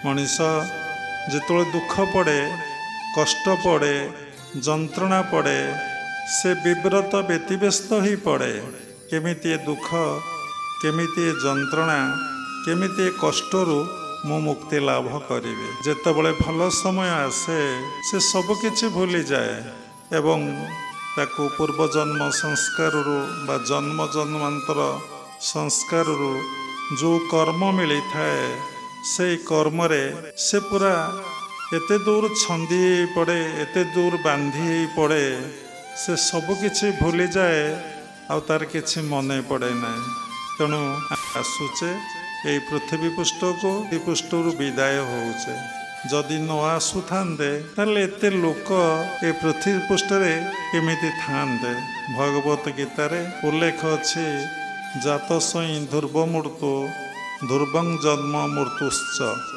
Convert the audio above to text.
मनीष जिते दुख पड़े कष्ट पड़े जंत्रणा पड़े से विव्रत व्यतिव्यस्त ही पड़े केमिति दुख केमिति जंत्रणा केमिति कष्टरू मु मुक्ति लाभ करी जेतेबले भल समय आसे से सबकिछि भूली जाए एवं ताकू पूर्वजन्म संस्कार बा जन्म जन्मांतर संस्कार जो कर्म मिली थाए से कर्म रे से पूरा एते दूर छंदी पड़े एते दूर बांधी पड़े से सबकिछि भूली जाए आ तार किछि मने पड़े ना तेणु आसुचे यही पृथ्वी पृष्ठ को पृष्ठर विदाय होचे जदि न आसु थांदे ताले एते लोक ए पृथ्वी पृष्ठ रे केमिति थांदे भगवत गीता रे उल्लेख अछि जातसई ध्रुव मृत्यु ध्रुवं जन्म मृत्युश्च।